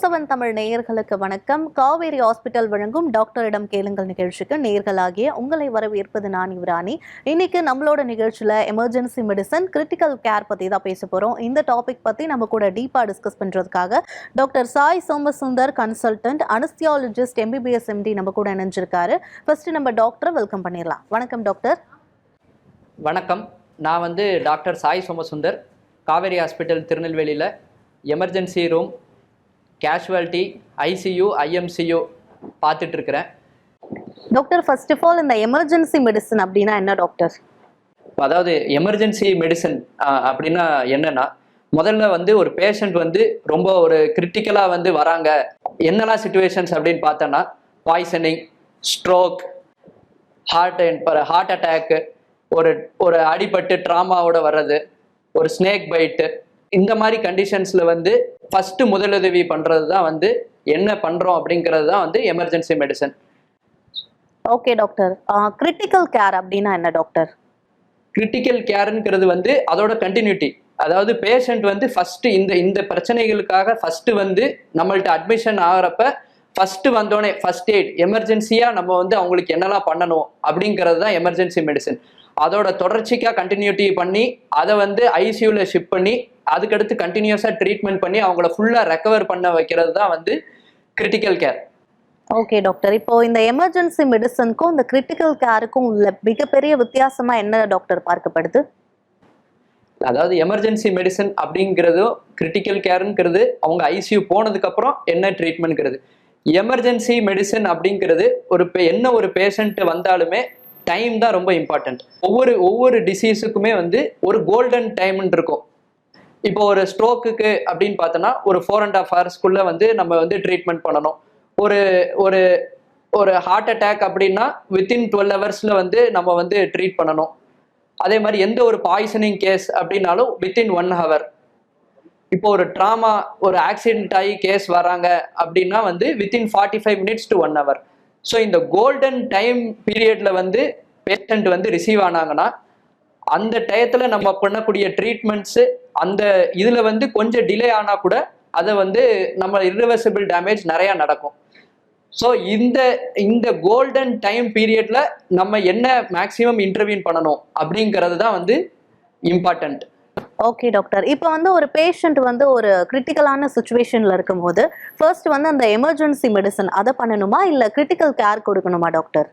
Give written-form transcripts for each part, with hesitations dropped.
நியூஸ்7 தமிழ் நேயர்களுக்கு வணக்கம். காவேரி ஹாஸ்பிட்டல் வழங்கும் டாக்டரிடம் கேளுங்கள் நிகழ்ச்சிக்கு நேயர்களாகிய உங்களை வரவேற்பது நான் யுவராணி. இன்னைக்கு நம்மளோட நிகழ்ச்சியில எமர்ஜென்சி மெடிசன், கிரிட்டிக்கல் கேர் பத்தி தான் பேச போறோம். இந்த டாபிக் பத்தி நம்ம கூட டீப்பா டிஸ்கஸ் பண்றதுக்காக doctor Sai Somasundar, consultant anaesthesiologist, MBBS MD நம்ம கூட இணைஞ்சிருக்காரு. ஃபர்ஸ்ட் நம்ம டாக்டரை வெல்கம் பண்ணிடலாம். வணக்கம் டாக்டர். வணக்கம். நான் டாக்டர் சாய் சோமசுந்தர், காவேரி ஹாஸ்பிட்டல் திருநெல்வேலியில் emergency room, casualty, ICU, IMCU பார்த்துட்ருக்கிறேன். டாக்டர், ஃபர்ஸ்ட் ஆஃப் ஆல் இந்த எமர்ஜென்சி மெடிசன் அப்படின்னா என்ன டாக்டர்? அதாவது எமர்ஜென்சி மெடிசன் அப்படின்னா என்னன்னா, முதல்ல ஒரு பேஷண்ட் ரொம்ப ஒரு கிரிட்டிக்கலாக வராங்க. என்னெல்லாம் சுச்சுவேஷன்ஸ் அப்படின்னு பார்த்தோன்னா, பாய்சனிங், ஸ்ட்ரோக், ஹார்ட் அட்டாக்கு, ஒரு அடிபட்டு ட்ராமாவோட வர்றது, ஒரு ஸ்னேக் பைட்டு, இந்த மாதிரி கண்டிஷன்ஸில் ஃபஸ்ட்டு முதலுதவி பண்ணுறது தான் என்ன பண்ணுறோம் அப்படிங்கிறது தான் emergency medicine. Okay doctor. Critical care அப்படின்னா என்ன டாக்டர்? கிரிட்டிக்கல் கேருங்கிறது அதோட கண்டினியூட்டி. அதாவது பேஷண்ட் ஃபஸ்ட்டு இந்த பிரச்சனைகளுக்காக ஃபஸ்ட்டு நம்மள்ட்ட அட்மிஷன் ஆகிறப்ப ஃபஸ்ட்டு வந்தோடனே ஃபஸ்ட் எய்ட், எமர்ஜென்சியாக நம்ம அவங்களுக்கு என்னெல்லாம் பண்ணணும் அப்படிங்கிறது தான் எமர்ஜென்சி மெடிசன். அதோட தொடர்ச்சிக்காக கண்டினியூட்டி பண்ணி அதை ICUவில் ஷிஃப்ட் பண்ணி அதுக்கடுத்து கண்டினியூஸாக ட்ரீட்மெண்ட் பண்ணி அவங்கள ஃபுல்லாக ரெக்கவர் பண்ண வைக்கிறது தான் கிரிட்டிக்கல் கேர். Okay doctor. இப்போ இந்த எமர்ஜென்சி மெடிசனுக்கும் இந்த கிரிட்டிக்கல் கேருக்கும் உள்ள மிகப்பெரிய வித்தியாசமா என்ன டாக்டர் பார்க்கப்படுது? அதாவது எமர்ஜென்சி மெடிசன் அப்படிங்கிறதும் கிரிட்டிக்கல் கேருங்கிறது அவங்க ICU போனதுக்கப்புறம் என்ன ட்ரீட்மெண்ட்ங்கிறது. எமர்ஜென்சி மெடிசன் அப்படிங்கிறது ஒரு பேஷண்ட் வந்தாலுமே டைம் தான் ரொம்ப இம்பார்ட்டன்ட். ஒவ்வொரு டிசீஸுக்குமே ஒரு கோல்டன் டைம்னு இருக்கும். இப்போ ஒரு ஸ்ட்ரோக்குக்கு அப்படின்னு பார்த்தோன்னா ஒரு 4.5 ஹவர்ஸ்க்குள்ள நம்ம ட்ரீட்மெண்ட் பண்ணணும். ஒரு ஹார்ட் அட்டாக் அப்படின்னா வித்தின் 12 ஹவர்ஸ்ல நம்ம ட்ரீட் பண்ணணும். அதே மாதிரி எந்த ஒரு பாய்சனிங் கேஸ் அப்படின்னாலும் வித்தின் 1 ஹவர். இப்போ ஒரு ட்ராமா, ஒரு ஆக்சிடென்ட் ஆகி கேஸ் வராங்க அப்படின்னா within 45 minutes to 1 hour. So இந்த கோல்டன் டைம் பீரியட்ல பேஷண்ட் ரிசீவ் ஆனாங்கன்னா அந்த டயத்தில் நம்ம பண்ணக்கூடிய ட்ரீட்மெண்ட்ஸு அந்த இதில் கொஞ்சம் டிலே ஆனால் கூட அதை நம்ம இர்ரிவர்சிபிள் டேமேஜ் நிறையா நடக்கும். ஸோ இந்த கோல்டன் டைம் பீரியட்ல நம்ம என்ன மேக்ஸிமம் இன்டர்வீன் பண்ணணும் அப்படிங்கிறது தான் இம்பார்ட்டன்ட். Okay doctor. இப்போ ஒரு பேஷண்ட் ஒரு கிரிட்டிக்கலான சுச்சுவேஷன்ல இருக்கும்போது ஃபர்ஸ்ட் அந்த எமர்ஜென்சி மெடிசன் அதை பண்ணணுமா இல்லை கிரிட்டிக்கல் கேர் கொடுக்கணுமா டாக்டர்?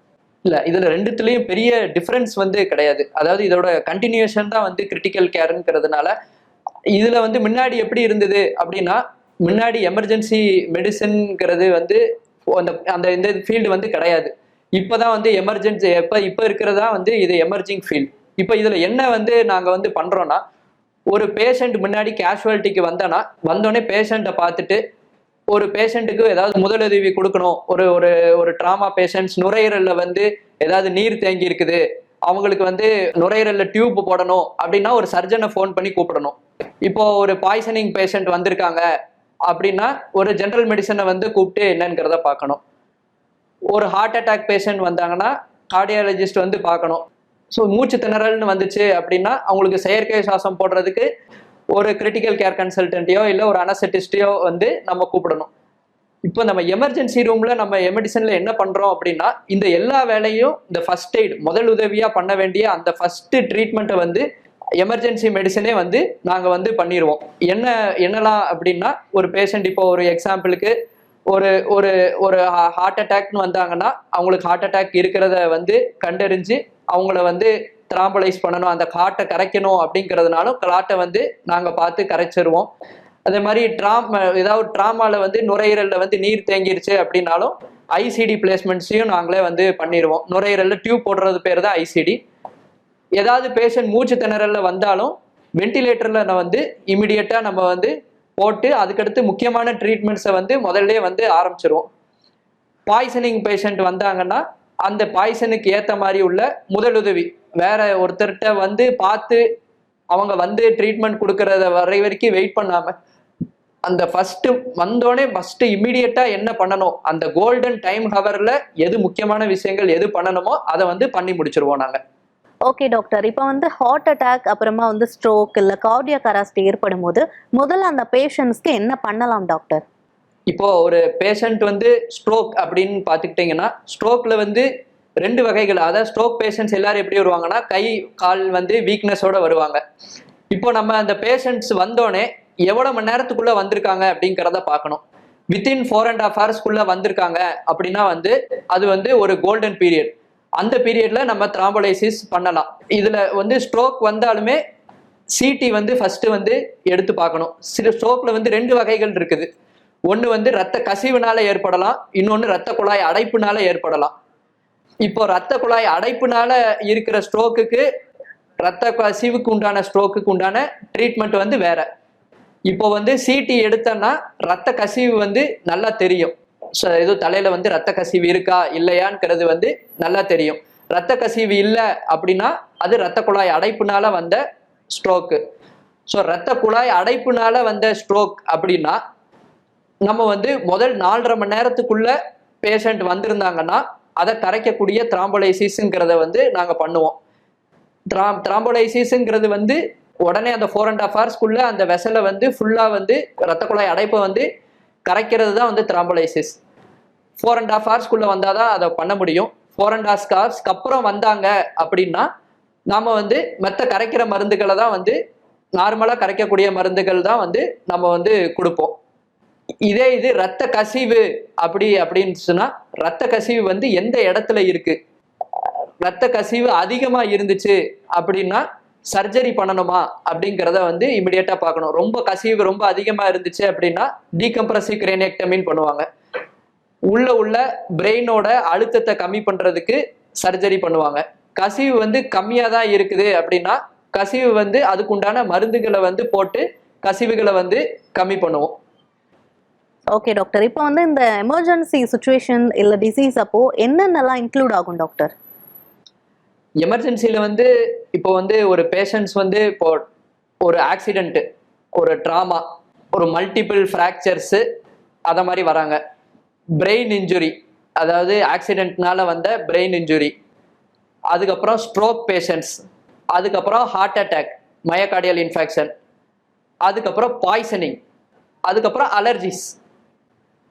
இல்லை, இதில் ரெண்டுத்துலேயும் பெரிய டிஃப்ரென்ஸ் கிடையாது. அதாவது இதோட கண்டினியூஷன் தான் கிரிட்டிக்கல் கேருங்கிறதுனால இதில் முன்னாடி எப்படி இருந்தது அப்படின்னா, முன்னாடி எமர்ஜென்சி மெடிசன்ங்கிறது அந்த இந்த ஃபீல்டு கிடையாது. இப்போ தான் எமர்ஜென்சி இப்போ இருக்கிறதா இது எமர்ஜிங் ஃபீல்டு. இப்போ இதில் என்ன நாங்கள் பண்ணுறோன்னா, ஒரு பேஷண்ட் முன்னாடி கேஷுவாலிட்டிக்கு வந்தோடனே பேஷண்ட்டை பார்த்துட்டு ஒரு பேஷண்ட்டுக்கு ஏதாவது முதலுதவி கொடுக்கணும். ஒரு ட்ராமா பேஷண்ட்ஸ் நுரையீரலில் ஏதாவது நீர் தேங்கி இருக்குது, அவங்களுக்கு நுரையீரலில் டியூப் போடணும் அப்படின்னா ஒரு சர்ஜனை ஃபோன் பண்ணி கூப்பிடணும். இப்போ ஒரு பாய்சனிங் பேஷண்ட் வந்திருக்காங்க அப்படின்னா ஒரு ஜென்ரல் மெடிசனை கூப்பிட்டு என்னங்கிறத பார்க்கணும். ஒரு ஹார்ட் அட்டாக் பேஷண்ட் வந்தாங்கன்னா கார்டியாலஜிஸ்ட் பார்க்கணும். ஸோ மூச்சு திணறல்னு வந்துச்சு அப்படின்னா அவங்களுக்கு செயற்கை சுவாசம் போடுறதுக்கு ஒரு கிரிட்டிக்கல் கேர் கன்சல்டன்ட்டையோ இல்லை ஒரு அனஸ்தெட்டிஸ்டையோ நம்ம கூப்பிடணும். இப்போ நம்ம எமர்ஜென்சி ரூம்ல நம்ம மெடிசன்ல என்ன பண்றோம் அப்படின்னா, இந்த எல்லா வேலையும் இந்த ஃபர்ஸ்ட் எய்ட், முதல் உதவியா பண்ண வேண்டிய அந்த ஃபர்ஸ்ட் ட்ரீட்மெண்ட்டை எமர்ஜென்சி மெடிசனே நாங்கள் பண்ணிடுவோம். என்னெல்லாம் அப்படின்னா, ஒரு பேஷண்ட் இப்போ ஒரு எக்ஸாம்பிளுக்கு ஒரு ஹார்ட் அட்டாக்னு வந்தாங்கன்னா அவங்களுக்கு ஹார்ட் அட்டாக் இருக்கிறத கண்டறிஞ்சு அவங்கள த்ராம்பலைஸ் பண்ணணும், அந்த காட்டை கரைக்கணும் அப்படிங்கிறதுனாலும் கிளாட்டை நாங்கள் பார்த்து கரைச்சிருவோம். அதே மாதிரி ஏதாவது ட்ராமாவில் நுரையீரலில் நீர் தேங்கிருச்சு அப்படின்னாலும் ICD பிளேஸ்மெண்ட்ஸையும் நாங்களே பண்ணிடுவோம். நுரையீரலில் டியூப் போடுறது பேர் தான் ICD. ஏதாவது பேஷண்ட் மூச்சு திணறலில் வந்தாலும் வென்டிலேட்டரில் இமிடியேட்டாக நம்ம போட்டு அதுக்கடுத்து முக்கியமான ட்ரீட்மெண்ட்ஸை முதல்ல ஆரம்பிச்சிருவோம். பாய்சனிங் பேஷண்ட் வந்தாங்கன்னா அந்த பாய்சனுக்கு ஏற்ற மாதிரி உள்ள முதலுதவி வேற ஒருத்தர்கிட்ட பார்த்து அவங்க ட்ரீட்மெண்ட் கொடுக்கறத வரைக்கும் வெயிட் பண்ணாம அந்த ஃபர்ஸ்ட் வந்தோடனே ஃபர்ஸ்ட் இம்மிடியட்டா என்ன பண்ணணும், அந்த கோல்டன் டைம் ஹவர்ல எது முக்கியமான விஷயங்கள் எது பண்ணணுமோ அதை பண்ணி முடிச்சிருவோம் நாங்க. Okay doctor. இப்போ ஹார்ட் அட்டாக் அப்புறமா ஸ்ட்ரோக் இல்லை கார்டியாக் அரெஸ்ட் ஏற்படும் போது முதல்ல அந்த பேஷண்ட்ஸ்க்கு என்ன பண்ணலாம் டாக்டர்? இப்போ ஒரு பேஷண்ட் வந்து ஸ்ட்ரோக் அப்படின்னு பார்த்துக்கிட்டிங்கன்னா ஸ்ட்ரோக்ல வந்து ரெண்டு வகைகள். அதாவது ஸ்ட்ரோக் பேஷண்ட்ஸ் எல்லாரும் எப்படி வருவாங்கன்னா கை கால் வந்து வீக்னஸோட வருவாங்க. இப்போ நம்ம அந்த பேஷண்ட்ஸ் வந்தோடனே எவ்வளவு மணி நேரத்துக்குள்ள வந்திருக்காங்க அப்படிங்கிறத பார்க்கணும். வித்தின் 4.5 ஹவர்ஸ்க்குள்ள வந்திருக்காங்க அப்படின்னா வந்து அது வந்து ஒரு கோல்டன் பீரியட். அந்த பீரியட்ல நம்ம த்ராம்போலைசிஸ் பண்ணலாம். இதுல வந்து ஸ்ட்ரோக் வந்தாலுமே சிடி வந்து ஃபர்ஸ்ட் வந்து எடுத்து பார்க்கணும். சில ஸ்ட்ரோக்ல வந்து ரெண்டு வகைகள் இருக்குது. ஒன்று வந்து ரத்த கசிவுனால ஏற்படலாம், இன்னொன்று ரத்த குழாய் அடைப்புனால ஏற்படலாம். இப்போ ரத்த குழாய் அடைப்புனால இருக்கிற ஸ்ட்ரோக்குக்கு ரத்த கசிவுக்கு உண்டான ஸ்ட்ரோக்குக்கு உண்டான ட்ரீட்மெண்ட் வந்து வேற. இப்போ வந்து சிடி எடுத்தோம்னா ரத்த கசிவு வந்து நல்லா தெரியும். ஏதோ தலையில வந்து ரத்த கசிவு இருக்கா இல்லையான்றது வந்து நல்லா தெரியும். ரத்த கசிவு இல்லை அப்படின்னா அது ரத்த குழாய் அடைப்புனால வந்த ஸ்ட்ரோக்கு. ஸோ ரத்த குழாய் அடைப்புனால வந்த ஸ்ட்ரோக் அப்படின்னா நம்ம வந்து முதல் 4.5 மணி நேரத்துக்குள்ள பேஷண்ட் வந்திருந்தாங்கன்னா அதை கரைக்கக்கூடிய த்ராம்போலைசிஸ்ங்கிறத வந்து நாங்கள் பண்ணுவோம். த்ராம்போலைசிஸ்ங்கிறது வந்து உடனே அந்த 4.5 ஹவர்ஸ்க்குள்ள அந்த வெசலை வந்து ஃபுல்லாக வந்து ரத்த குழாய் அடைப்பை வந்து கரைக்கிறது தான் வந்து த்ராம்போலைசிஸ். 4.5 ஹவர்ஸ்க்குள்ள வந்தால் தான் அதை பண்ண முடியும். 4.5 ஹவர்ஸ்க்கு அப்புறம் வந்தாங்க அப்படின்னா நாம் வந்து மற்ற கரைக்கிற மருந்துகளை தான் வந்து நார்மலாக கரைக்கக்கூடிய மருந்துகள் தான் வந்து நம்ம வந்து கொடுப்போம். இதே இது ரத்த கசிவு அப்படின்னு சொன்னா ரத்த கசிவு வந்து எந்த இடத்துல இருக்கு, ரத்த கசிவு அதிகமா இருந்துச்சு அப்படின்னா சர்ஜரி பண்ணணுமா அப்படிங்கிறத வந்து இமிடியேட்டா பார்க்கணும். ரொம்ப கசிவு ரொம்ப அதிகமா இருந்துச்சு அப்படின்னா டீகம்ப்ரசிவ் கிரேனியக்டமின்னு பண்ணுவாங்க. உள்ள பிரெயினோட அழுத்தத்தை கம்மி பண்றதுக்கு சர்ஜரி பண்ணுவாங்க. கசிவு வந்து கம்மியா தான் இருக்குது அப்படின்னா கசிவு வந்து அதுக்குண்டான மருந்துகளை வந்து போட்டு கசிவுகளை வந்து கம்மி பண்ணுவோம். ஓகே டாக்டர், இப்போ வந்து இந்த எமர்ஜென்சி சுச்சுவேஷன் இல்ல டிசீஸ் அப்போ என்னென்னலாம் இன்க்ளூட் ஆகும் டாக்டர்? எமர்ஜென்சியில் வந்து இப்போ வந்து ஒரு பேஷண்ட்ஸ் வந்து இப்போ ஒரு ஆக்சிடென்ட்டு, ஒரு ட்ராமா, ஒரு மல்டிபிள் ஃப்ராக்சர்ஸு அதை மாதிரி வராங்க. பிரெயின் இன்ஜுரி, அதாவது ஆக்சிடென்ட்னால வந்த பிரெயின் இன்ஜுரி, அதுக்கப்புறம் ஸ்ட்ரோக் பேஷண்ட்ஸ், அதுக்கப்புறம் ஹார்ட் அட்டாக், மயோகார்டியல் இன்ஃபெக்ஷன், அதுக்கப்புறம் பாய்சனிங், அதுக்கப்புறம் அலர்ஜிஸ்.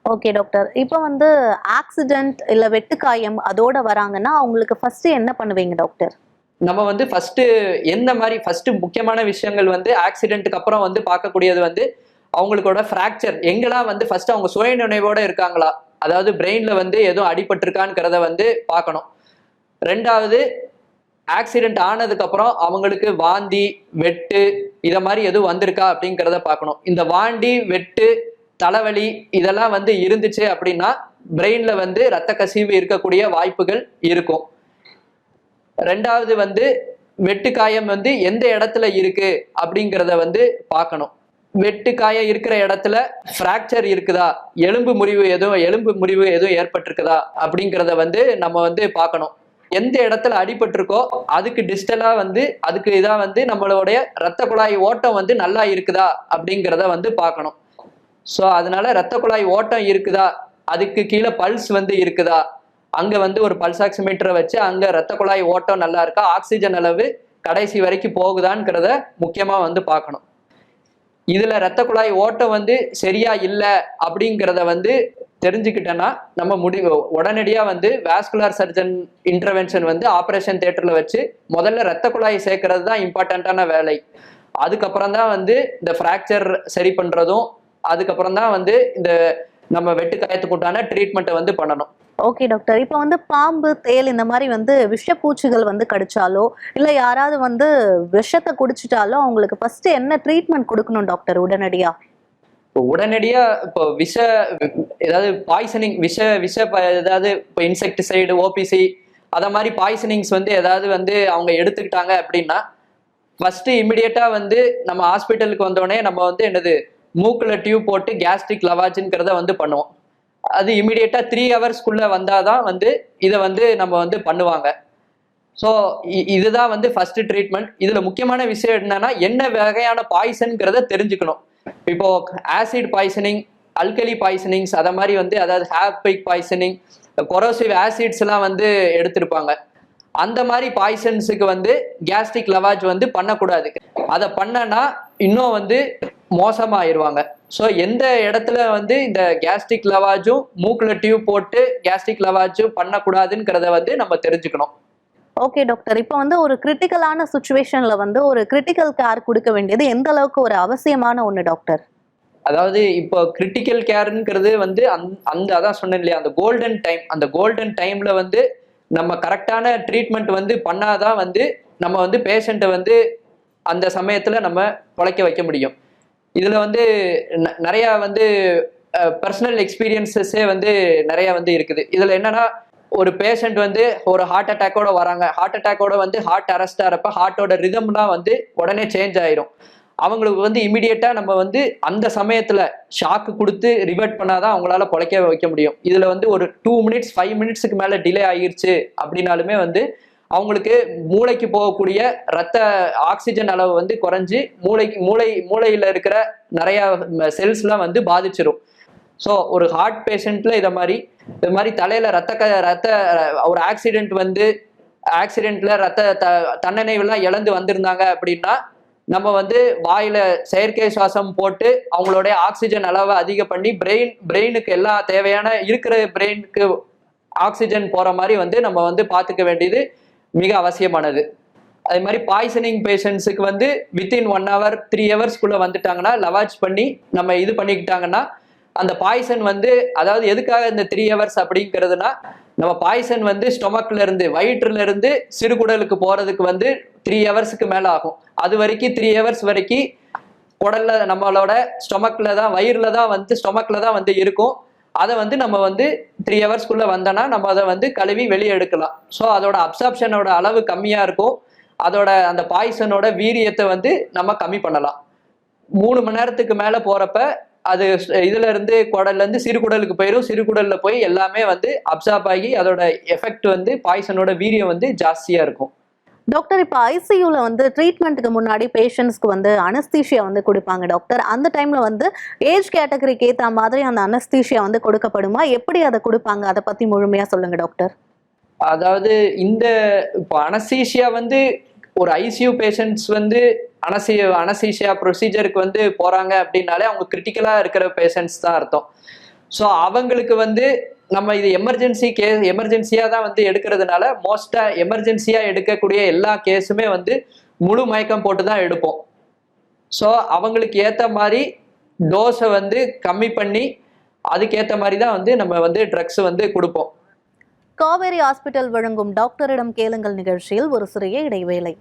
ஓகே டாக்டர், இப்போ வந்து ஆக்சிடென்ட் இல்ல வெட்டுக்காயம் அதோட வராங்கன்னா அவங்களுக்கு ஃபர்ஸ்ட் என்ன பண்ணுவீங்க டாக்டர்? நம்ம வந்து ஃபர்ஸ்ட் முக்கியமான விஷயங்கள் வந்து ஆக்சிடென்ட்டுக்கு அப்புறம் வந்து பார்க்கக்கூடியது வந்து அவங்களுக்கோட ஃப்ராக்சர் எங்கெல்லாம் வந்து ஃபர்ஸ்ட் அவங்க சுய நினைவோட இருக்காங்களா, அதாவது பிரெயின்ல வந்து எதுவும் அடிபட்டிருக்கான்ங்கிறத வந்து பார்க்கணும். ரெண்டாவது, ஆக்சிடென்ட் ஆனதுக்கு அப்புறம் அவங்களுக்கு வாந்தி வெட்டு இதை மாதிரி எதுவும் வந்திருக்கா அப்படிங்கிறத பார்க்கணும். இந்த வாந்தி வெட்டு தலைவலி இதெல்லாம் வந்து இருந்துச்சு அப்படின்னா பிரெயின்ல வந்து ரத்த கசிவு இருக்கக்கூடிய வாய்ப்புகள் இருக்கும். ரெண்டாவது வந்து வெட்டுக்காயம் வந்து எந்த இடத்துல இருக்கு அப்படிங்கிறத வந்து பார்க்கணும். வெட்டுக்காயம் இருக்கிற இடத்துல ஃப்ராக்சர் இருக்குதா, எலும்பு முறிவு எதுவும் ஏற்பட்டிருக்குதா அப்படிங்கிறத வந்து நம்ம வந்து பார்க்கணும். எந்த இடத்துல அடிபட்டிருக்கோ அதுக்கு டிஸ்டலா வந்து அதுக்கு இதான் வந்து நம்மளுடைய ரத்த குழாய் ஓட்டம் வந்து நல்லா இருக்குதா அப்படிங்கிறத வந்து பார்க்கணும். ஸோ அதனால ரத்த குழாய் ஓட்டம் இருக்குதா, அதுக்கு கீழே பல்ஸ் வந்து இருக்குதா, அங்க வந்து ஒரு பல்ஸ் ஆக்சிமீட்டரை வச்சு அங்க ரத்த குழாய் ஓட்டம் நல்லா இருக்கா, ஆக்சிஜன் அளவு கடைசி வரைக்கும் போகுதான்ங்கிறத முக்கியமா வந்து பார்க்கணும். இதுல ரத்த குழாய் ஓட்டம் வந்து சரியா இல்லை அப்படிங்கிறத வந்து தெரிஞ்சுக்கிட்டேன்னா நம்ம உடனடியா வந்து வாஸ்குலர் சர்ஜன் இன்டர்வென்ஷன் வந்து ஆப்ரேஷன் தியேட்டர்ல வச்சு முதல்ல ரத்த குழாயை சேர்க்கறது தான் இம்பார்ட்டன்டான வேலை. அதுக்கப்புறம் தான் வந்து இந்த ஃப்ராக்சர் சரி பண்றதும் அதுக்கப்புறம் தான் வந்து இந்த நம்ம வெட்டுக்காயத்துக்கு உண்டான ட்ரீட்மெண்ட்டை வந்து பண்ணணும். ஓகே டாக்டர், இப்போ வந்து பாம்பு தேல் இந்த மாதிரி வந்து விஷப்பூச்சிகள் வந்து கடிச்சாலோ இல்ல யாராவது வந்து விஷத்தை குடிச்சிட்டாலோ அவங்களுக்கு ஃபர்ஸ்ட் என்ன ட்ரீட்மெண்ட் கொடுக்கணும் டாக்டர் உடனடியா? இப்போ ஏதாவது பாய்சனிங் ஏதாவது இப்போ இன்செக்டிசைடு ஓபிசி அத மாதிரி பாய்சனிங்ஸ் வந்து ஏதாவது வந்து அவங்க எடுத்துக்கிட்டாங்க அப்படின்னா ஃபர்ஸ்ட் இமிடியேட்டா வந்து நம்ம ஹாஸ்பிட்டலுக்கு வந்தோடனே நம்ம வந்து மூக்குல டியூப் போட்டு கேஸ்ட்ரிக் லவாஜ்ங்கிறத வந்து பண்ணுவோம். அது இமிடியேட்டா 3 ஹவர்ஸ்க்குள்ள வந்தாதான் வந்து இதை வந்து நம்ம வந்து பண்ணுவாங்க. ஸோ இதுதான் வந்து ஃபர்ஸ்ட் ட்ரீட்மெண்ட். இதுல முக்கியமான விஷயம் என்னன்னா என்ன வகையான பாய்சன்ங்கிறத தெரிஞ்சுக்கணும். இப்போ ஆசிட் பாய்சனிங், அல்கலி பாய்சனிங்ஸ் அதை மாதிரி வந்து அதாவது ஹாப்பிக் பாய்சனிங், கொரோசிவ் ஆசிட்ஸ் எல்லாம் வந்து எடுத்திருப்பாங்க. அந்த மாதிரி பாய்சன்ஸுக்கு வந்து கேஸ்ட்ரிக் லவாஜ் வந்து பண்ணக்கூடாது. அதை பண்ணனா இன்னும் வந்து மோசமாயிருவாங்க. ஸோ எந்த இடத்துல வந்து இந்த கேஸ்ட்ரிக் லவாஜும் மூக்குல டியூப் போட்டு கேஸ்ட்ரிக் லவாஜும் பண்ணக்கூடாதுங்கிறத வந்து நம்ம தெரிஞ்சுக்கணும். Okay doctor. இப்போ வந்து ஒரு கிரிட்டிக்கலான சுச்சுவேஷன்ல வந்து ஒரு கிரிட்டிக்கல் கேர் கொடுக்க வேண்டியது எந்த அளவுக்கு ஒரு அவசியமான ஒண்ணு டாக்டர்? அதாவது இப்போ கிரிட்டிக்கல் கேர்ங்கிறது வந்து அந்த அதான் சொன்னேன் இல்லையா, அந்த கோல்டன் டைம், அந்த கோல்டன் டைம்ல வந்து நம்ம கரெக்டான ட்ரீட்மெண்ட் வந்து பண்ணாதான் வந்து நம்ம வந்து பேஷண்ட்டை வந்து அந்த சமயத்துல நம்ம பொழைக்க வைக்க முடியும். இதுல வந்து நிறைய வந்து பர்சனல் எக்ஸ்பீரியன்சஸே வந்து நிறைய வந்து இருக்குது. இதுல என்னன்னா, ஒரு பேஷண்ட் வந்து ஒரு ஹார்ட் அட்டாக்கோட வராங்க. ஹார்ட் அட்டாக்கோட வந்து ஹார்ட் அரெஸ்ட் ஆகிறப்ப ஹார்ட்டோட ரிதம்லாம் வந்து உடனே சேஞ்ச் ஆயிரும். அவங்களுக்கு வந்து இமிடியேட்டா நம்ம வந்து அந்த சமயத்துல ஷாக்கு கொடுத்து ரிவர்ட் பண்ணாதான் அவங்களால பொழைக்க வைக்க முடியும். இதுல வந்து ஒரு 2 மினிட்ஸ் 5 மினிட்ஸுக்கு மேல டிலே ஆகிருச்சு அப்படின்னாலுமே வந்து அவங்களுக்கு மூளைக்கு போகக்கூடிய ரத்த ஆக்சிஜன் அளவு வந்து குறைஞ்சு மூளையில இருக்கிற நிறைய செல்ஸ்லாம் வந்து பாதிச்சிரும். ஸோ ஒரு ஹார்ட் பேஷண்ட்ல இது மாதிரி தலையில ரத்த ஒரு ஆக்சிடென்ட்ல தன்னினைவுலாம் இழந்து வந்திருந்தாங்க அப்படின்னா நம்ம வந்து வாயில செயற்கை சுவாசம் போட்டு அவங்களுடைய ஆக்சிஜன் அளவை அதிகம் பண்ணி பிரெயினுக்கு எல்லா தேவையான பிரெயினுக்கு ஆக்சிஜன் போற மாதிரி வந்து நம்ம வந்து பார்த்துக்க வேண்டியது மிக அவசியமானது. அதே மாதிரி பாய்சனிங் பேஷண்ட்ஸுக்கு வந்து வித்தின் 1 hour 3 hours வந்துட்டாங்கன்னா லவாஜ் பண்ணி நம்ம இது பண்ணிக்கிட்டாங்கன்னா அந்த பாய்சன் வந்து, அதாவது எதுக்காக இந்த 3 hours அப்படிங்கிறதுனா, நம்ம பாய்சன் வந்து ஸ்டொமக்ல இருந்து வயிற்றுல இருந்து சிறுகுடலுக்கு போறதுக்கு வந்து 3 hours மேல ஆகும். அது வரைக்கும் 3 hours வரைக்கும் குடல்ல நம்மளோட ஸ்டொமக்ல தான் வந்து இருக்கும். அதை வந்து நம்ம வந்து 3 hours வந்தோன்னா நம்ம அதை வந்து கழுவி வெளியே எடுக்கலாம். ஸோ அதோட அப்சார்ப்ஷனோட அளவு கம்மியா இருக்கும். அதோட அந்த பாய்சனோட வீரியத்தை வந்து நம்ம கம்மி பண்ணலாம். 3 மணி நேரத்துக்கு மேல போறப்ப அது இதுல இருந்து குடல்ல இருந்து சிறுகுடலுக்கு போயிடும். சிறுகுடல்ல போய் எல்லாமே வந்து அப்சார்ப் ஆகி அதோட எஃபெக்ட் வந்து பாய்சனோட வீரியம் வந்து ஜாஸ்தியா இருக்கும். டாக்டர், இப்போ ஐசியூல வந்து ட்ரீட்மெண்ட்டுக்கு முன்னாடி பேஷண்ட்ஸ்க்கு வந்து அனஸ்தீஷியா வந்து கொடுப்பாங்க டாக்டர். அந்த டைம்ல வந்து ஏஜ் கேட்டகரிக்கு ஏற்ற மாதிரி அந்த அனஸ்தீஷியா வந்து கொடுக்கப்படுமா? எப்படி அதை கொடுப்பாங்க? அதை பத்தி முழுமையா சொல்லுங்க டாக்டர். அதாவது இப்போ அனஸ்தீஷியா வந்து ஒரு ஐசியூ பேஷண்ட்ஸ் வந்து அனஸ்தீஷியா ப்ரொசீஜருக்கு வந்து போறாங்க அப்படின்னாலே அவங்க கிரிட்டிக்கலா இருக்கிற பேஷண்ட்ஸ் தான் அர்த்தம். ஸோ அவங்களுக்கு வந்து நம்ம இது எமர்ஜென்சியா தான் வந்து எடுக்கிறதுனால மோஸ்டா எமர்ஜென்சியா எடுக்கக்கூடிய எல்லா கேஸுமே வந்து முழு மயக்கம் போட்டு தான் எடுப்போம். ஸோ அவங்களுக்கு ஏற்ற மாதிரி டோஸை வந்து கம்மி பண்ணி அதுக்கேற்ற மாதிரி தான் வந்து நம்ம வந்து ட்ரக்ஸ் வந்து கொடுப்போம். காவேரி ஹாஸ்பிட்டல் வழங்கும் டாக்டரிடம் கேளுங்கள் நிகழ்ச்சியில் ஒரு சிறிய இடைவேளை.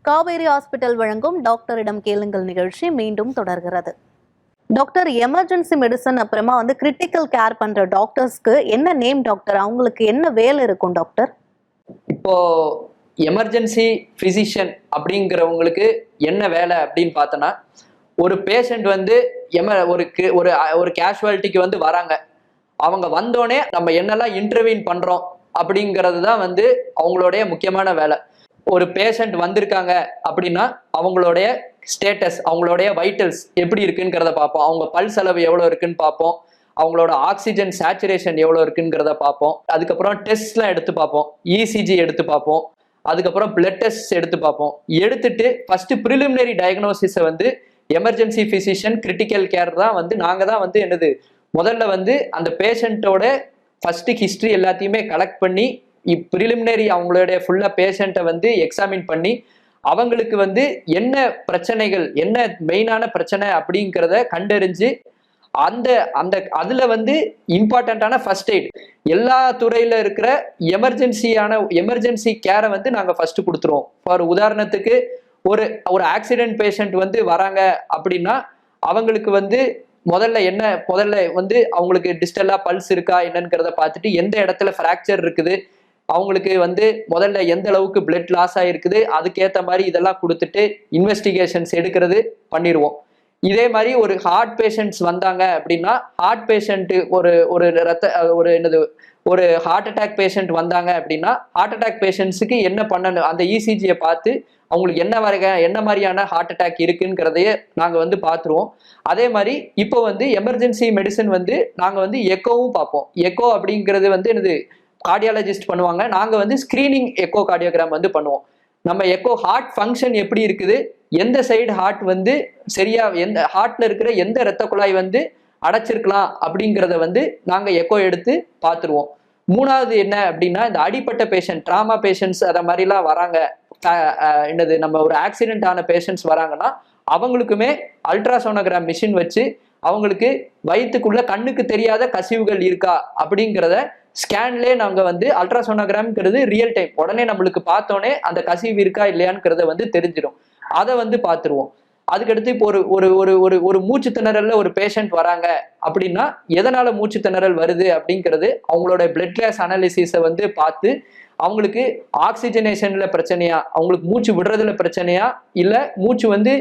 காவேரி ஹாஸ்பிட்டல் வழங்கும் டாக்டரிடம் கேளுங்கள் நிகழ்ச்சி மீண்டும் தொடர்கிறது. டாக்டர், எமர்ஜென்சி மெடிசன் அப்புறமா வந்து கிரிட்டிக்கல் கேர் பண்ற டாக்டர்ஸ்க்கு என்ன நேம் டாக்டர்? அவங்களுக்கு என்ன வேலை இருக்கும் டாக்டர்? இப்போ எமர்ஜென்சி பிசிஷியன் அப்படிங்கிறவங்களுக்கு என்ன வேலை அப்படின்னு பார்த்தோன்னா, ஒரு பேஷண்ட் வந்து ஒரு கேஷுவாலிட்டிக்கு வந்து வராங்க. அவங்க வந்தோடனே நம்ம என்னெல்லாம் இன்டர்வீன் பண்றோம் அப்படிங்கிறது தான் வந்து அவங்களுடைய முக்கியமான வேலை. ஒரு பேஷண்ட் வந்திருக்காங்க அப்படின்னா அவங்களுடைய ஸ்டேட்டஸ், அவங்களுடைய வைட்டல்ஸ் எப்படி இருக்குங்கிறத பார்ப்போம். அவங்க பல்ஸ் அளவு எவ்வளோ இருக்குன்னு பார்ப்போம். அவங்களோட ஆக்சிஜன் சேச்சுரேஷன் எவ்வளோ இருக்குங்கிறத பார்ப்போம். அதுக்கப்புறம் டெஸ்ட்லாம் எடுத்து பார்ப்போம். இசிஜி எடுத்து பார்ப்போம். அதுக்கப்புறம் பிளட் டெஸ்ட் எடுத்து பார்ப்போம். எடுத்துட்டு ஃபர்ஸ்ட் ப்ரிலிமினரி டயக்னோசிஸை வந்து எமர்ஜென்சி பிசிஷியன் கிரிட்டிக்கல் கேர் தான் வந்து நாங்கள் தான் வந்து முதல்ல வந்து அந்த பேஷண்ட்டோட ஃபர்ஸ்ட் ஹிஸ்ட்ரி எல்லாத்தையுமே கலெக்ட் பண்ணி ப்ரிலிமினரி அவங்களுடைய ஃபுல்லாக பேஷண்ட்டை வந்து எக்ஸாமின் பண்ணி அவங்களுக்கு வந்து என்ன பிரச்சனைகள், என்ன மெயினான பிரச்சனை அப்படிங்கிறத கண்டறிஞ்சு அதுல வந்து இம்பார்ட்டண்ட்டான ஃபர்ஸ்ட் எய்ட் எல்லா துறையில இருக்கிற எமர்ஜென்சி கேரை வந்து நாங்கள் ஃபர்ஸ்ட் கொடுத்துருவோம். ஃபார் உதாரணத்துக்கு ஒரு ஆக்சிடென்ட் பேஷண்ட் வந்து வராங்க அப்படின்னா அவங்களுக்கு வந்து முதல்ல வந்து அவங்களுக்கு டிஸ்டலா பல்ஸ் இருக்கா என்னங்கிறத பார்த்துட்டு எந்த இடத்துல ஃப்ராக்சர் இருக்குது, அவங்களுக்கு வந்து முதல்ல எந்த அளவுக்கு பிளட் லாஸ் ஆகிருக்குது, அதுக்கேற்ற மாதிரி இதெல்லாம் கொடுத்துட்டு இன்வெஸ்டிகேஷன்ஸ் எடுக்கிறது பண்ணிடுவோம். இதே மாதிரி ஒரு ஹார்ட் பேஷண்ட்ஸ் வந்தாங்க அப்படின்னா ஹார்ட் பேஷண்ட் ஒரு ஒரு ரத்த ஒரு என்னது ஒரு ஹார்ட் அட்டாக் பேஷண்ட் வந்தாங்க அப்படின்னா ஹார்ட் அட்டாக் பேஷண்ட்ஸுக்கு என்ன பண்ணணும், அந்த இசிஜியை பார்த்து அவங்களுக்கு என்ன மாதிரியான ஹார்ட் அட்டாக் இருக்குங்கிறதையே நாங்கள் வந்து பார்த்துருவோம். அதே மாதிரி இப்போ வந்து எமர்ஜென்சி மெடிசன் வந்து நாங்கள் வந்து எக்கோவும் பார்ப்போம். எக்கோ அப்படிங்கிறது வந்து என்னது கார்டியாலஜிஸ்ட் பண்ணுவாங்க. நாங்கள் வந்து ஸ்க்ரீனிங் எக்கோ கார்டியோகிராம் வந்து பண்ணுவோம். நம்ம எக்கோ ஹார்ட் ஃபங்க்ஷன் எப்படி இருக்குது, எந்த சைடு ஹார்ட் வந்து சரியா, எந்த ஹார்ட்ல இருக்கிற எந்த இரத்த குழாய் வந்து அடைச்சிருக்கலாம் அப்படிங்கிறத வந்து நாங்கள் எக்கோ எடுத்து பார்த்துருவோம். மூணாவது என்ன அப்படின்னா, இந்த அடிப்பட்ட பேஷண்ட், ட்ராமா பேஷண்ட்ஸ் அதை மாதிரிலாம் வராங்க, என்னது நம்ம ஒரு ஆக்சிடென்ட் ஆன பேஷண்ட்ஸ் வராங்கன்னா அவங்களுக்குமே அல்ட்ராசோனோகிராம் மிஷின் வச்சு அவங்களுக்கு வயிற்றுக்குள்ள கண்ணுக்கு தெரியாத கசிவுகள் இருக்கா அப்படிங்கிறத ஸ்கேன்லேயே நாங்கள் வந்து அல்ட்ராசோனோகிராம்ங்கிறது ரியல் டைம் உடனே நம்மளுக்கு பார்த்தோன்னே அந்த கசிவு இருக்கா இல்லையாங்கிறத வந்து தெரிஞ்சிடும். அதை வந்து பார்த்துருவோம். அதுக்கடுத்து இப்போ ஒரு ஒரு ஒரு ஒரு ஒரு மூச்சு திணறல்ல ஒரு பேஷண்ட் வராங்க அப்படின்னா எதனால மூச்சு திணறல் வருது அப்படிங்கிறது அவங்களோட பிளட் கேஸ் அனாலிசிஸை வந்து பார்த்து அவங்களுக்கு ஆக்சிஜனேஷன்ல பிரச்சனையா, அவங்களுக்கு மூச்சு விடுறதுல பிரச்சனையா, இல்லை மூச்சு வந்து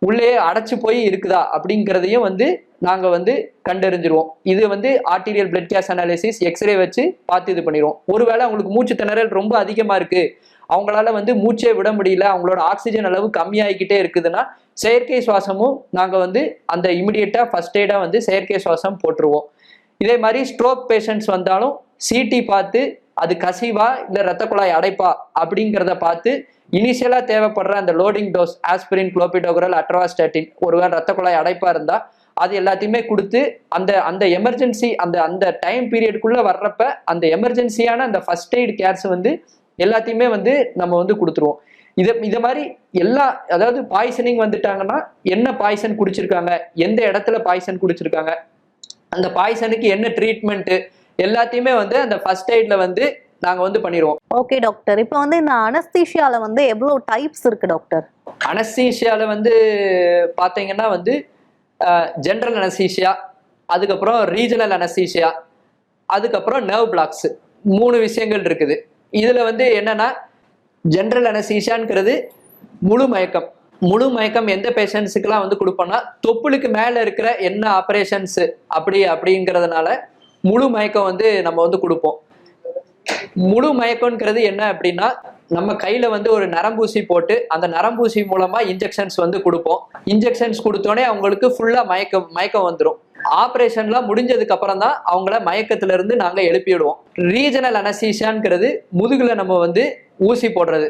உள்ளே அடைச்சு போய் இருக்குதா அப்படிங்கிறதையும் வந்து நாங்கள் வந்து கண்டறிஞ்சிருவோம். இது வந்து arterial blood gas analysis x ray வச்சு பார்த்து இது பண்ணிடுவோம். ஒருவேளை அவங்களுக்கு மூச்சு திணறல் ரொம்ப அதிகமாக இருக்கு, அவங்களால வந்து மூச்சே விட முடியல, அவங்களோட ஆக்சிஜன் அளவு கம்மியாகிக்கிட்டே இருக்குதுன்னா செயற்கை சுவாசமும் நாங்கள் வந்து அந்த இமிடியேட்டாக ஃபர்ஸ்ட் எய்டாக வந்து செயற்கை சுவாசம் போட்டுருவோம். இதே மாதிரி ஸ்ட்ரோக் பேஷண்ட்ஸ் வந்தாலும் சிடி பார்த்து அது கசிவா இல்லை ரத்த குழாய் அடைப்பா அப்படிங்கிறத பார்த்து இனிஷியலாக தேவைப்படுற அந்த லோடிங் டோஸ் ஆஸ்பிரின், குளோபிடோகரல், அட்ராஸ்டாட்டின், ஒருவேளை ரத்த குழாய் அடைப்பா இருந்தால் அது எல்லாத்தையுமே கொடுத்து அந்த அந்த எமர்ஜென்சி அந்த அந்த டைம் பீரியடுக்குள்ளே வர்றப்ப அந்த எமர்ஜென்சியான அந்த ஃபர்ஸ்ட் எய்ட் கேர்ஸ் வந்து எல்லாத்தையுமே வந்து நம்ம வந்து கொடுத்துருவோம். இதை மாதிரி எல்லா, அதாவது பாய்சனிங் வந்துட்டாங்கன்னா என்ன பாய்சன் குடிச்சிருக்காங்க, எந்த இடத்துல பாய்சன் குடிச்சிருக்காங்க, அந்த பாய்சனுக்கு என்ன ட்ரீட்மெண்ட்டு, எல்லாத்தையுமே வந்து அந்த ஃபர்ஸ்ட் எய்ட்ல வந்து நாங்கள் வந்து பண்ணிடுவோம். ஓகே டாக்டர், இப்போ வந்து இந்த அனஸ்தீஷியால வந்து எவ்வளோ டைப்ஸ் இருக்கு டாக்டர்? அனஸ்தீஷியால வந்து பார்த்தீங்கன்னா வந்து ஜென்ரல் அனஸ்தீஷியா, அதுக்கப்புறம் ரீஜனல் அனஸ்தீஷியா, அதுக்கப்புறம் நர்வ் பிளாக்ஸ், 3 விஷயங்கள் இருக்குது. இதில் வந்து என்னன்னா ஜென்ரல் அனஸ்தீஷியாங்கிறது முழு மயக்கம். முழு மயக்கம் எந்த பேஷண்ட்ஸுக்கெல்லாம் வந்து கொடுப்போம்னா தொப்புளுக்கு மேலே இருக்கிற என்ன ஆப்ரேஷன்ஸ் அப்படிங்கிறதுனால முழு மயக்கம் வந்து நம்ம வந்து கொடுப்போம். முழு மயக்கம்ங்கிறது என்ன அப்படின்னா நம்ம கையில வந்து ஒரு நரம்பூசி போட்டு அந்த நரம்பூசி மூலமா இன்ஜெக்ஷன்ஸ் வந்து கொடுப்போம். இன்ஜெக்ஷன்ஸ் கொடுத்தோடனே அவங்களுக்கு ஃபுல்லா மயக்கம் வந்துடும். ஆப்ரேஷன்லாம் முடிஞ்சதுக்கு அப்புறம் தான் அவங்கள மயக்கத்துல இருந்து நாங்க எழுப்பிடுவோம். ரீஜனல் அனஸ்தீசியாங்கிறது முதுகுல நம்ம வந்து ஊசி போடுறது,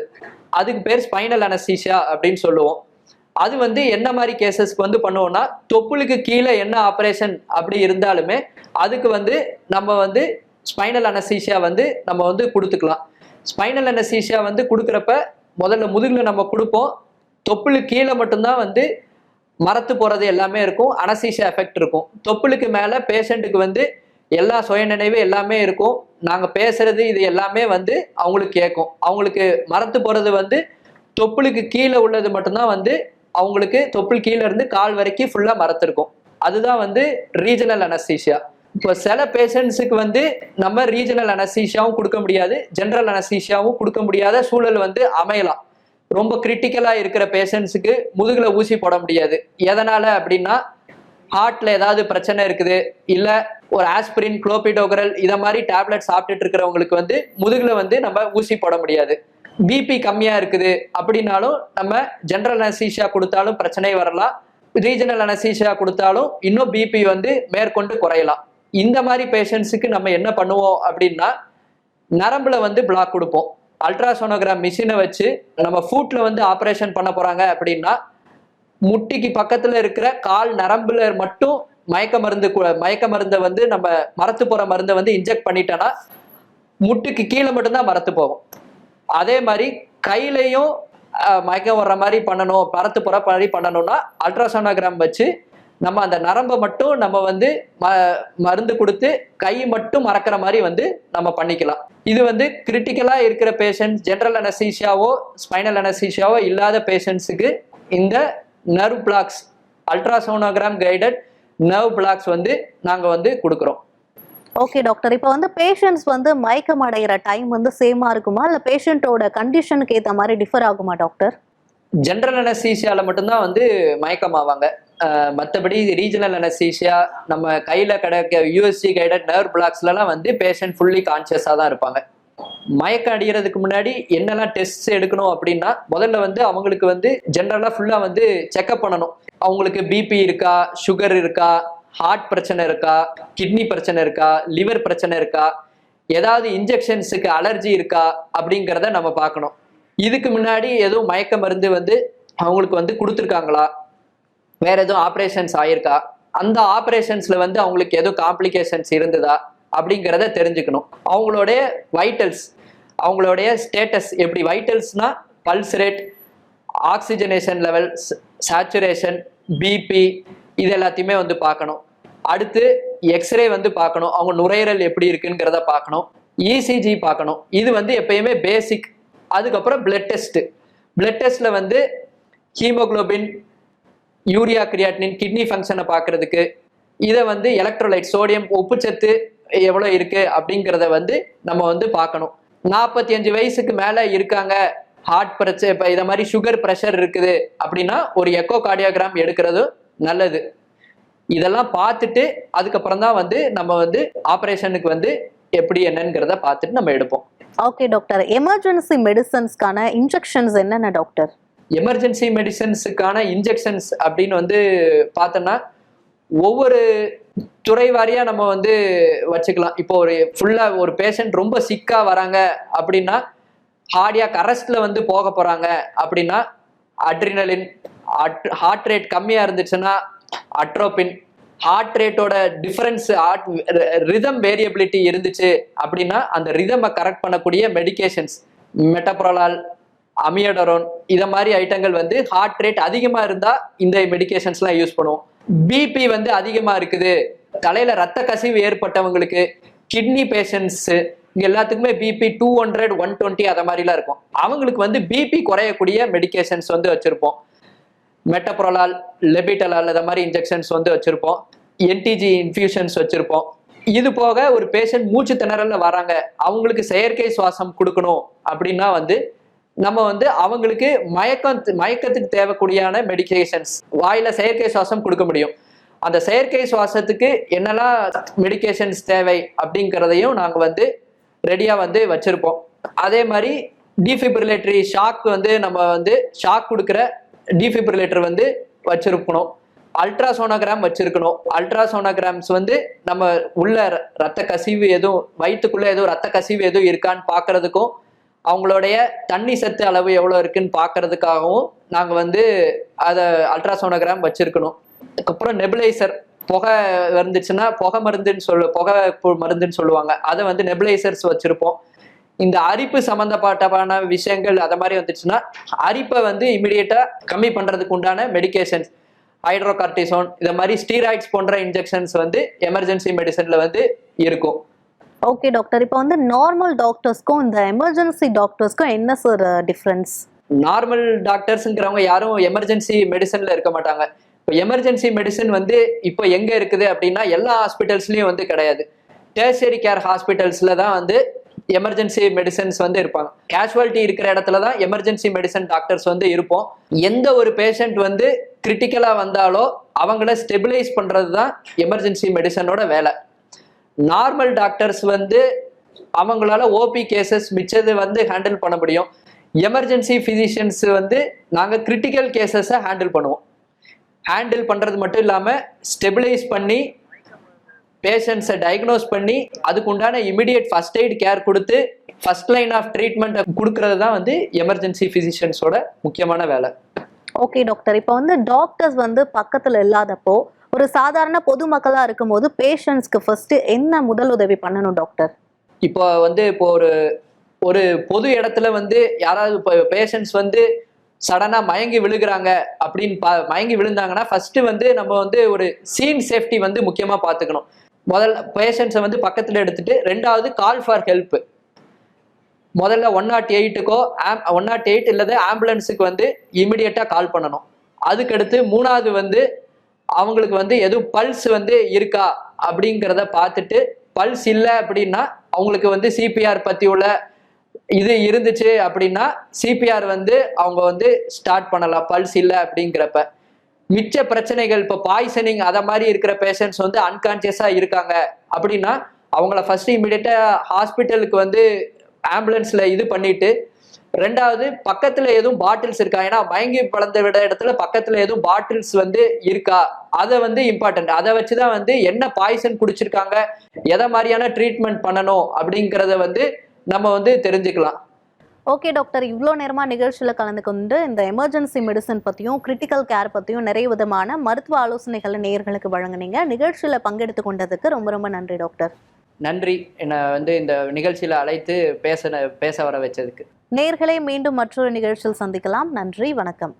அதுக்கு பேர் ஸ்பைனல் அனஸ்தீசியா அப்படின்னு சொல்லுவோம். அது வந்து என்ன மாதிரி கேசஸ்க்கு வந்து பண்ணுவோம்னா தொப்புளுக்கு கீழே என்ன ஆப்ரேஷன் அப்படி இருந்தாலுமே அதுக்கு வந்து நம்ம வந்து ஸ்பைனல் அனஸ்தீசியா வந்து நம்ம வந்து கொடுத்துக்கலாம். ஸ்பைனல் அனஸ்தீசியா வந்து கொடுக்குறப்ப முதல்ல முதுகுல நம்ம கொடுப்போம். தொப்புளுக்கு கீழே மட்டும்தான் வந்து மரத்து போறது எல்லாமே இருக்கும், அனஸ்தீசியா எஃபெக்ட் இருக்கும். தொப்புளுக்கு மேல பேஷண்ட்டுக்கு வந்து எல்லா சுயநினைவு எல்லாமே இருக்கும், நாங்க பேசுறது இது எல்லாமே வந்து அவங்களுக்கு கேட்கும். அவங்களுக்கு மரத்து போறது வந்து தொப்புளுக்கு கீழே உள்ளது மட்டும்தான் வந்து அவங்களுக்கு தொப்புள் கீழே இருந்து கால் வரைக்கும் ஃபுல்லா மரத்திருக்கும். அதுதான் வந்து ரீஜனல் அனஸ்தீசியா. இப்போ சில பேஷண்ட்ஸுக்கு வந்து நம்ம ரீஜனல் அனஸ்தீசியாவும் கொடுக்க முடியாது, ஜென்ரல் அனஸ்தீசியாவும் கொடுக்க முடியாத சூழல் வந்து அமையலாம். ரொம்ப கிரிட்டிக்கலா இருக்கிற பேஷண்ட்ஸுக்கு முதுகுல ஊசி போட முடியாது. எதனால அப்படின்னா ஹார்ட்ல ஏதாவது பிரச்சனை இருக்குது, இல்ல ஒரு ஆஸ்பிரின், குளோபிடோகரல் இதை மாதிரி டேப்லெட் சாப்பிட்டுட்டு இருக்கிறவங்களுக்கு வந்து முதுகுல வந்து நம்ம ஊசி போட முடியாது. பிபி கம்மியா இருக்குது அப்படின்னாலும் நம்ம ஜென்ரல் அனஸ்தீசியா கொடுத்தாலும் பிரச்சனை வரலாம், ரீஜனல் அனஸ்தீசியா கொடுத்தாலும் இன்னும் பிபி வந்து மேற்கொண்டு குறையலாம். இந்த மாதிரி பேஷண்ட்ஸுக்கு நம்ம என்ன பண்ணுவோம் அப்படின்னா நரம்புல வந்து பிளாக் கொடுப்போம். அல்ட்ராசோனோகிராம் மிஷினை வச்சு நம்ம ஃபூட்ல வந்து ஆப்ரேஷன் பண்ண போறாங்க அப்படின்னா முட்டிக்கு பக்கத்துல இருக்கிற கால் நரம்புல மட்டும் மயக்க மருந்தை வந்து நம்ம மரத்து போற மருந்தை வந்து இன்ஜெக்ட் பண்ணிட்டோன்னா முட்டுக்கு கீழே மட்டும்தான் மரத்து போகும். அதே மாதிரி கையிலையும் மயக்கம் வர்ற மாதிரி பண்ணணும், மரத்து போற மாதிரி பண்ணணும்னா அல்ட்ராசோனோகிராம் வச்சு நம்ம அந்த நரம்பை மட்டும் நம்ம வந்து மருந்து கொடுத்து கை மட்டும் மறக்கிற மாதிரி வந்து நம்ம பண்ணிக்கலாம். இது வந்து கிரிட்டிக்கலா இருக்கிற பேஷண்ட்ஸ், ஜென்ரல் அனஸ்தீசியாவோ ஸ்பைனல் அனஸ்தீசியாவோ இல்லாத பேஷண்ட்ஸுக்கு இந்த nerve blocks, ultrasonogram guided nerve blocks வந்து நாங்க வந்து கொடுக்குறோம். ஓகே டாக்டர், இப்போ வந்து பேஷண்ட்ஸ் வந்து மயக்கம் அடைகிற டைம் வந்து சேமா இருக்குமா, இல்லை பேஷண்ட்டோட கண்டிஷனுக்கு ஏற்ற மாதிரி டிஃபர் ஆகுமா டாக்டர்? ஜென்ரல் அனஸ்தீசியால மட்டும்தான் வந்து மயக்கம் ஆவாங்க. மற்றபடி ரீஜனல் அனஸ்தீசியா, நம்ம கையில கிடக்க யூஎஸ்ஜி கைடட் நர்வ் பிளாக்ஸ்லாம் வந்து பேஷண்ட் ஃபுல்லி கான்சியஸா தான் இருப்பாங்க. மயக்கம் அடிக்கிறதுக்கு முன்னாடி என்னெல்லாம் டெஸ்ட் எடுக்கணும் அப்படின்னா, முதல்ல வந்து அவங்களுக்கு வந்து ஜென்ரலா ஃபுல்லா வந்து செக்அப் பண்ணணும். அவங்களுக்கு பிபி இருக்கா, சுகர் இருக்கா, ஹார்ட் பிரச்சனை இருக்கா, கிட்னி பிரச்சனை இருக்கா, லிவர் பிரச்சனை இருக்கா, ஏதாவது இன்ஜெக்ஷன்ஸுக்கு அலர்ஜி இருக்கா அப்படிங்கிறத நம்ம பார்க்கணும். இதுக்கு முன்னாடி எதுவும் மயக்க மருந்து வந்து அவங்களுக்கு வந்து கொடுத்துருக்காங்களா, வேற எதுவும் ஆப்ரேஷன்ஸ் ஆயிருக்கா, அந்த ஆப்ரேஷன்ஸ்ல வந்து அவங்களுக்கு எதுவும் காம்ப்ளிகேஷன்ஸ் இருந்ததா அப்படிங்கிறத தெரிஞ்சுக்கணும். அவங்களுடைய வைட்டல்ஸ், அவங்களுடைய ஸ்டேட்டஸ் எப்படி, வைட்டல்ஸ்னா pulse rate, oxygenation level, saturation, BP, இது எல்லாத்தையுமே வந்து பார்க்கணும். அடுத்து எக்ஸ்ரே வந்து பார்க்கணும், அவங்க நுரையீரல் எப்படி இருக்குங்கிறத பார்க்கணும். இசிஜி பார்க்கணும், இது வந்து எப்பயுமே பேசிக். அதுக்கப்புறம் பிளட் டெஸ்ட். பிளட் டெஸ்ட்ல வந்து ஹீமோகுளோபின், யூரியா, கிரியாட்டினின், கிட்னி ஃபங்க்ஷனை பார்க்கறதுக்கு, இதை வந்து எலக்ட்ரோலைட், சோடியம், உப்புச்சத்து எவ்வளோ இருக்கு அப்படிங்கிறத வந்து நம்ம வந்து பார்க்கணும். 45 வயசுக்கு மேலே இருக்காங்க, ஹார்ட் பிரச்சனை, இப்போ இதை மாதிரி சுகர் ப்ரெஷர் இருக்குது அப்படின்னா ஒரு எக்கோ கார்டியோகிராம் எடுக்கிறது நல்லது. இதெல்லாம் பார்த்துட்டு அதுக்கப்புறம் தான் வந்து நம்ம வந்து ஆப்ரேஷனுக்கு வந்து எப்படி என்னங்கிறத பார்த்துட்டு நம்ம எடுப்போம். ஓகே டாக்டர், எமர்ஜென்சி மெடிசன்ஸ்க்கான இன்ஜெக்ஷன்ஸ் என்னென்ன டாக்டர்? எமர்ஜென்சி மெடிசன்ஸுக்கான இன்ஜெக்ஷன்ஸ் அப்படின்னு வந்து பார்த்தோன்னா ஒவ்வொரு துறை வாரியா நம்ம வந்து வச்சுக்கலாம். இப்போ ஒரு ஃபுல்லா ஒரு பேஷண்ட் ரொம்ப சிக்கா வராங்க அப்படின்னா, ஹார்டியாக் அரெஸ்ட்ல வந்து போக போறாங்க அப்படின்னா அட்ரினலின், ஹார்ட் ரேட் கம்மியா இருந்துச்சுன்னா அட்ரோபின், ஹார்ட் ரேட்டோட டிஃபரன்ஸ், ரிதம் வேரியபிலிட்டி இருந்துச்சு அப்படின்னா அந்த ரிதமை கரெக்ட் பண்ணக்கூடிய மெடிகேஷன்ஸ், மெட்டப்ரோலால், அமியோடரோன், இத மாதிரி ஐட்டங்கள் வந்து ஹார்ட் ரேட் அதிகமா இருந்தா இந்த மெடிகேஷன்ஸ்லாம் யூஸ் பண்ணுவோம். பிபி வந்து அதிகமா இருக்குது, தலையில ரத்த கசிவு ஏற்பட்டவங்களுக்கு, கிட்னி பேஷண்ட்ஸ், இங்க எல்லாத்துக்குமே பிபி 200, 120 அத மாதிரிலாம் இருக்கும். அவங்களுக்கு வந்து பிபி குறையக்கூடிய மெடிகேஷன்ஸ் வந்து வச்சிருப்போம். மெட்டப்ரோலால், லெபிட்டலால், இந்த மாதிரி இன்ஜெக்ஷன்ஸ் வந்து வச்சிருப்போம். என்டிஜி இன்ஃபியூஷன்ஸ் வச்சிருப்போம். இது போக ஒரு பேஷண்ட் மூச்சு திணறல்ல வராங்க, அவங்களுக்கு செயற்கை சுவாசம் கொடுக்கணும் அப்படின்னா வந்து நம்ம வந்து அவங்களுக்கு மயக்கத்துக்கு தேவைக்கூடியான மெடிகேஷன்ஸ், வாயில செயற்கை சுவாசம் கொடுக்க முடியும். அந்த செயற்கை சுவாசத்துக்கு என்னெல்லாம் மெடிகேஷன்ஸ் தேவை அப்படிங்கிறதையும் நாங்க வந்து ரெடியா வந்து வச்சிருப்போம். அதே மாதிரி டிஃபிபிரிலேட்டரி ஷாக் வந்து நம்ம வந்து ஷாக் கொடுக்குற டிஃபிபிரிலேட்டர் வந்து வச்சிருக்கணும். அல்ட்ராசோனோகிராம் வச்சிருக்கணும். அல்ட்ராசோனோகிராம்ஸ் வந்து நம்ம உள்ள ரத்த கசிவு எதுவும், வயிற்றுக்குள்ள எதுவும் ரத்த கசிவு எதுவும் இருக்கான்னு பார்க்கறதுக்கும், அவங்களுடைய தண்ணி சத்து அளவு எவ்வளோ இருக்குன்னு பார்க்கறதுக்காகவும் நாங்கள் வந்து அதை அல்ட்ராசோனோகிராம் வச்சிருக்கணும். அதுக்கப்புறம் நெபுலைசர், புகை வந்துச்சுன்னா புகை மருந்துன்னு சொல்லுவாங்க, அதை வந்து நெபுலைசர்ஸ் வச்சிருப்போம். இந்த அரிப்பு சம்பந்தப்பட்டமான விஷயங்கள் அதை மாதிரி வந்துச்சுன்னா அரிப்பை வந்து இமிடியேட்டா கம்மி பண்றதுக்கு உண்டான மெடிகேஷன்ஸ், ஹைட்ரோகார்டிசோன், இதை மாதிரி ஸ்டீராய்ட்ஸ் போன்ற இன்ஜெக்ஷன்ஸ் வந்து எமர்ஜென்சி மெடிசன்ல வந்து இருக்கும். ஓகே டாக்டர், இப்போ வந்து நார்மல் டாக்டர்ஸ்க்கும் இந்த எமர்ஜென்சி டாக்டர்ஸ்க்கும் என்ன சார் டிஃபரன்ஸ்? நார்மல் டாக்டர்ஸ்ங்கிறவங்க யாரும் எமர்ஜென்சி மெடிசன்ல இருக்க மாட்டாங்க. இப்போ எமர்ஜென்சி மெடிசன் வந்து இப்போ எங்க இருக்குது அப்படின்னா எல்லா ஹாஸ்பிட்டல்ஸ்லயும் வந்து கிடையாது. டெர்ஷியரி கேர் ஹாஸ்பிட்டல்ஸ்ல தான் வந்து எமர்ஜென்சி மெடிசன்ஸ் வந்து இருப்பாங்க. கேஷுவாலிட்டி இருக்கிற இடத்துல தான் எமர்ஜென்சி மெடிசன் டாக்டர்ஸ் வந்து இருப்போம். எந்த ஒரு பேஷண்ட் வந்து கிரிட்டிக்கலா வந்தாலோ அவங்கள ஸ்டெபிலைஸ் பண்றது தான் எமர்ஜென்சி மெடிசனோட வேலை. நார்மல் டாக்டர்ஸ் வந்து அவங்களால ஓபி கேசஸ் மிச்சது வந்து ஹேண்டில் பண்ண முடியும். எமர்ஜென்சி பிசிஷியன்ஸ் வந்து நாங்கள் கிரிட்டிக்கல் கேசஸை ஹேண்டில் பண்ணுவோம். ஹேண்டில் பண்ணுறது மட்டும் இல்லாமல் ஸ்டெபிலைஸ் பண்ணி பேஷண்ட்ஸை டயக்னோஸ் பண்ணி அதுக்கு உண்டான இமிடியேட் ஃபர்ஸ்ட் எய்ட் கேர் கொடுத்து ஃபர்ஸ்ட் லைன் ஆஃப் ட்ரீட்மெண்ட்டை கொடுக்கறது தான் வந்து எமர்ஜென்சி பிசிஷியன்ஸோட முக்கியமான வேலை. ஓகே டாக்டர், இப்போ வந்து டாக்டர்ஸ் வந்து பக்கத்தில் இல்லாதப்போ ஒரு சாதாரண பொதுமக்களாக இருக்கும்போது பேஷண்ட்ஸ்க்கு ஃபர்ஸ்ட் என்ன முதல் உதவி பண்ணணும் டாக்டர்? இப்போ வந்து இப்போ ஒரு பொது இடத்துல வந்து யாராவது இப்போ பேஷண்ட்ஸ் வந்து சடனாக மயங்கி விழுகிறாங்க அப்படின்னு மயங்கி விழுந்தாங்கன்னா ஃபர்ஸ்ட் வந்து நம்ம வந்து ஒரு சீன் சேஃப்டி வந்து முக்கியமாக பார்த்துக்கணும். முதல்ல பேஷண்ட்ஸை வந்து பக்கத்தில் எடுத்துட்டு, ரெண்டாவது கால் ஃபார் ஹெல்ப். முதல்ல 108க்கோ 108 இல்லது ஆம்புலன்ஸுக்கு வந்து இமிடியேட்டாக கால் பண்ணணும். அதுக்கடுத்து மூணாவது வந்து அவங்களுக்கு வந்து எதுவும் பல்ஸ் வந்து இருக்கா அப்படிங்கிறத பார்த்துட்டு, பல்ஸ் இல்லை அப்படின்னா அவங்களுக்கு வந்து சிபிஆர் பற்றி உள்ள இது இருந்துச்சு அப்படின்னா சிபிஆர் வந்து அவங்க வந்து ஸ்டார்ட் பண்ணலாம் பல்ஸ் இல்லை அப்படிங்கிறப்ப. மிச்ச பிரச்சனைகள் இப்போ பாய்சனிங் அதை மாதிரி இருக்கிற பேஷண்ட்ஸ் வந்து அன்கான்சியஸா இருக்காங்க அப்படின்னா அவங்கள ஃபர்ஸ்ட் இமீடியட்டா ஹாஸ்பிட்டலுக்கு வந்து ஆம்புலன்ஸ்ல இது பண்ணிட்டு, ரெண்டாவது பக்கத்துல எதுவும் பாட்டில்ஸ் இருக்கா, ஏன்னா மயங்கி வளர்ந்த விட இடத்துல பக்கத்துல எதுவும் பாட்டில்ஸ் வந்து இருக்கா, அதை வந்து இம்பார்ட்டன்ட். அதை வச்சுதான் வந்து என்ன பாய்சன் குடிச்சிருக்காங்க, எதை மாதிரியான ட்ரீட்மெண்ட் பண்ணணும் அப்படிங்கிறத வந்து நம்ம வந்து தெரிஞ்சுக்கலாம். ஓகே டாக்டர், இவ்வளோ நேரமாக நிகழ்ச்சியில் கலந்து கொண்டு இந்த எமர்ஜென்சி மெடிசன் பற்றியும் கிரிட்டிக்கல் கேர் பற்றியும் நிறைய விதமான மருத்துவ ஆலோசனைகளை நேயர்களுக்கு வழங்குனீங்க. நிகழ்ச்சியில் பங்கெடுத்து கொண்டதுக்கு ரொம்ப ரொம்ப நன்றி டாக்டர். நன்றி, என்னை வந்து இந்த நிகழ்ச்சியில அழைத்து பேச வர வச்சதுக்கு. நேயர்களை மீண்டும் மற்றொரு நிகழ்ச்சியில் சந்திக்கலாம். நன்றி, வணக்கம்.